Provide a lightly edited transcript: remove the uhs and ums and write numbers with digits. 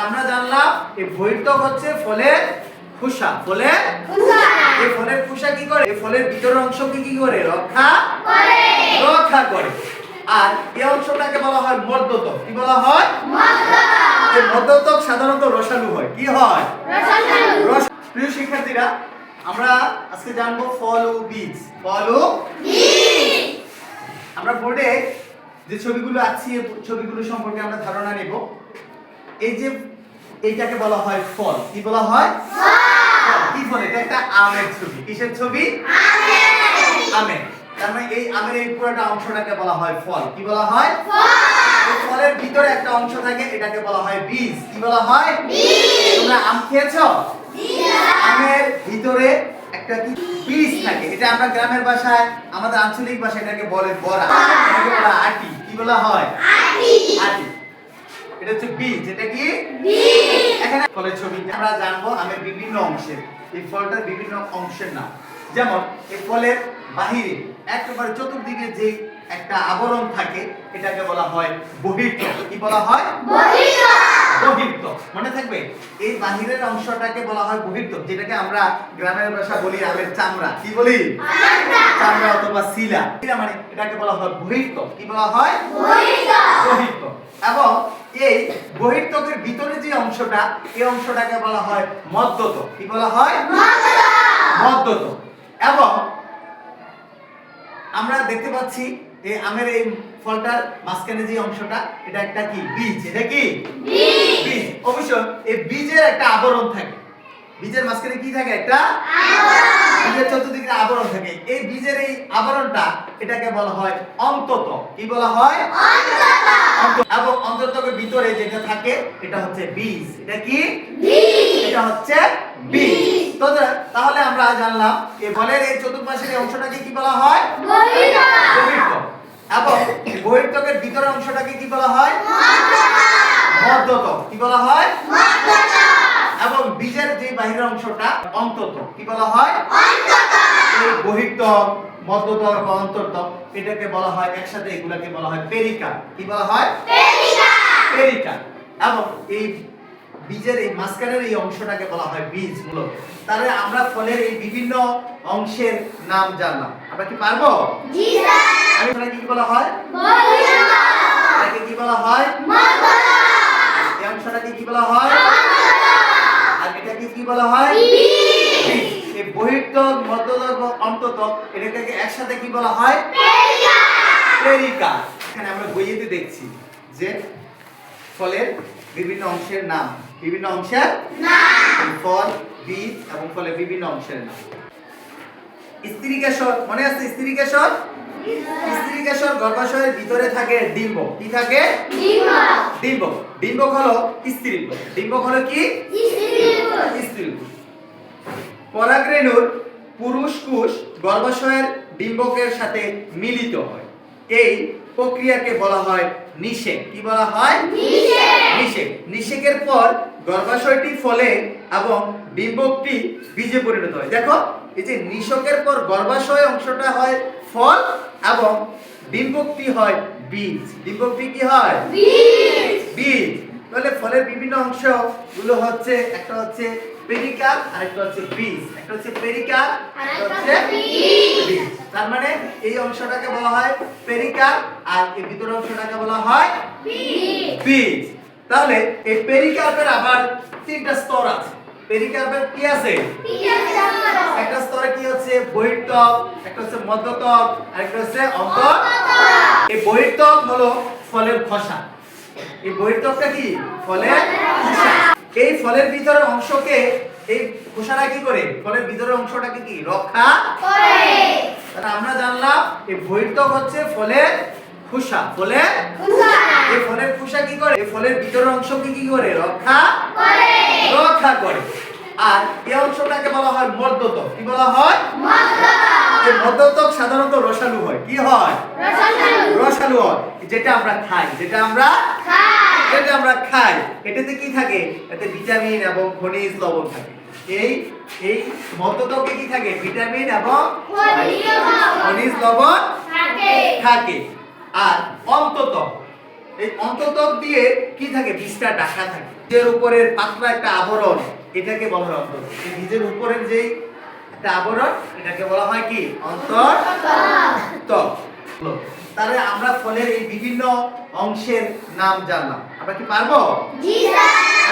আমরা জানলাম এই বহির্ত্বক হচ্ছে ফলের খোসা। ফলের খোসা। এই ফলের খোসা কি করে? এই ফলের ভিতরের অংশকে কি করে? রক্ষা করে। আর এই অংশটাকে বলা হয় মধ্যতক। কি বলা হয়? মধ্যতক। এই মধ্যতক সাধারণত রসালো হয়। কি হয়? রসালো। প্রিয় শিক্ষার্থীরা, আমরা আজকে জানবো ফল ও বীজ। ফল ও বীজ। আমরা বোর্ডে যে ছবিগুলো আঁকছি এই ছবিগুলো সম্পর্কে আমরা ধারণা নেব। এই যে এইটাকে বলা হয় ফল। কি বলা হয়? ফল। কি ফল? এটা একটা আমের ছবি। কিসের ছবি? আমের। তার মানে এই আমের এই পুরোটা অংশটাকে বলা হয় ফল। কি বলা হয়? ফল। এই ফলের ভিতরে একটা অংশ থাকে, এটাকে বলা হয় বীজ। কি বলা হয়? বীজ। তোমরা আম খেয়েছো? আমের ভিতরে একটা কি বীজ থাকে। এটা আমরা গ্রামের ভাষায়, আমাদের আঞ্চলিক ভাষায় এটাকে বলে বড়া। এটাকে বলা আটি। কি বলা হয়? আটি। এটা হচ্ছে বীজ। এটা কি? বীজ। এখানে ফলের ছবি আমরা জানবো আমের বিভিন্ন অংশের। এই ফলটার বিভিন্ন অংশের নাম। যেমন এই ফলের বাহিরে একেবারে চতুর্দিকে যে একটা আবরণ থাকে, এটাকে বলা হয় বহির্ত্বক। কি বলা হয়? বহির্ত্বক। মনে থাকবে, এই বাহিরের অংশটাকে বলা হয় বহির্ত্বক, যেটাকে আমরা গ্রামের ভাষা বলি আমের চামড়া। কি বলি? চামড়া অথবা শিলা। শিলা মানে এটাকে বলা হয় বহির্ত্বক। কি বলা হয়? বহির্ত্বক। এবং এই বহির্ত্বকের ভিতরে যে অংশটা, এই অংশটাকে বলা হয় মধ্যতক। কি বলা হয়? মধ্যতক। এবং আমরা দেখতে পাচ্ছি এই আমের এই ফলটার মাঝখানে যে অংশটা, এটা একটা কি? বীজ। এটা কি? বীজ। অবশ্য এই বীজের একটা আবরণ থাকে। বীজের মাঝখানে কি থাকে? একটা আবরণ। বীজের চতুর্দিকে আবরণ থাকে। এই বীজের এই আবরণটা, এটাকে বলা হয় অন্ততক। কি বলা হয়? অন্ততক। এবং অন্ততকের ভিতরে যেটা থাকে, এটা হচ্ছে বীজ। এটা কি? বীজ। এটা হচ্ছে বীজ। তো তাহলে আমরা জানলাম এই ফলের এই চতুর্পাশের এই অংশটাকে কি বলা হয়? বহির্ত্বক। এবং বহির্ত্বকের ভিতরের অংশটাকে কি বলা হয়? মধ্যতক। কি বলা হয়? এবং বীজের যে বাহিরের অংশটা অন্ততক। কি বলা হয়? এই বহির্ত্বক, মধ্যতক বা অন্তর্তক, এটাকে বলা হয় একসাথে, এগুলাকে বলা হয় পেরিকা। কি বলা হয়? পেরিকা। এবং এই বীজের এই মাঝখানের এই অংশটাকে বলা হয় বীজ মূলত। তাহলে আমরা ফলের এই বিভিন্ন অংশের নাম জানলাম। আমরা কি পারবো? জি স্যার। এটাকে কি বলা হয়? বহির্ত্বক। এটাকে কি বলা হয়? মধ্যতক। এই অংশটাকে কি বলা হয়? আর এটাকে কি বলা হয়? বীজ। এই বহির্ত্বক, মধ্যতক ও অন্ততক, এটাকে একসাথে কি বলা হয়? পেরিকা। এখানে আমরা বইয়েতে দেখছি যে ফলের বিভিন্ন অংশের নাম, বিভিন্ন অংশের নাম, ফল, বীজ এবং ফলের বিভিন্ন অংশের নাম। স্ত্রীকেশর মনে আছে? স্ত্রীকেশর। স্ত্রীকেশর গর্ভাশয়ের ভিতরে থাকে ডিম্ব। কি থাকে? ডিম্বক। ডিম্বক হলো স্ত্রীকোষ। ডিম্বক হলো কি? স্ত্রীকোষ। পরাগরেণুর পুরুষ কোষ গর্ভাশয়ের ডিম্বকের সাথে মিলিত হয়। এই প্রক্রিয়াকে বলা হয় নিষেক। কি বলা হয়? নিষেক। নিষেকের পর গর্ভাশয়টি ফলে এবং ডিম্বকটি বীজে পরিণত হয়। দেখো, এই যে নিষেকের পর গর্ভাশয় অংশটা হয় ফল এবং ডিম্বকটি হয় বীজ। ডিম্বকটি কি হয়? বীজ। তাহলে ফলের বিভিন্ন অংশগুলো হচ্ছে, একটা হচ্ছে পেরিকার্প, আরেকটা হচ্ছে বীজ। একটা হচ্ছে পেরিকার্প, আরেকটা হচ্ছে বীজ। তার মানে এই অংশটাকে বলা হয় পেরিকার্প আর এই ভিতরের অংশটাকে বলা হয় বীজ। তাহলে এই পেরিকার্পের আবার তিনটা স্তর আছে। পেরিকার্পের কি আছে? একটা স্তরে কি হচ্ছে? বহির্ত্বক, একটা হচ্ছে মধ্যতক, আরেকটা হচ্ছে অন্তর্তক। এই বহির্ত্বক হলো ফলের খোসা। এই বহির্ত্বকটা কি? ফলের খোসা। এই ফলের ভিতরের অংশকে এই খোসাটা কি করে? ফলের ভিতরের অংশটাকে কি রক্ষা করে। তাহলে আমরা জানলাম এই বহির্ত্বক হচ্ছে ফলের খোসা। ফলের খোসা। এই ফলের খোসা কি করে? এই ফলের ভিতরের অংশকে কি করে? রক্ষা করে। আর এই অংশটাকে বলা হয় মধ্যতক। কি বলা হয়? এই মধ্যতক সাধারণত রসালো হয়। কি হয়? রসালো হয়। যেটা আমরা খাই। এটাতে কি থাকে? এতে ভিটামিন এবং খনিজ লবণ থাকে। এই মধ্যতকে কি থাকে? ভিটামিন এবং খনিজ লবণ থাকে। আর অন্ততক, এই অন্ততক দিয়ে কি থাকে? বীজটা ঢাকা থাকে। বীজের উপরের পাতলা একটা আবরণ, এটাকে বলা হয় অন্তর। এই বীজের উপরের যে একটা আবরণ, এটাকে বলা হয় কি? অন্তরতল। তাহলে আমরা ফলের এই বিভিন্ন অংশের নাম জানলাম। আমরা কি পারবো? জি স্যার।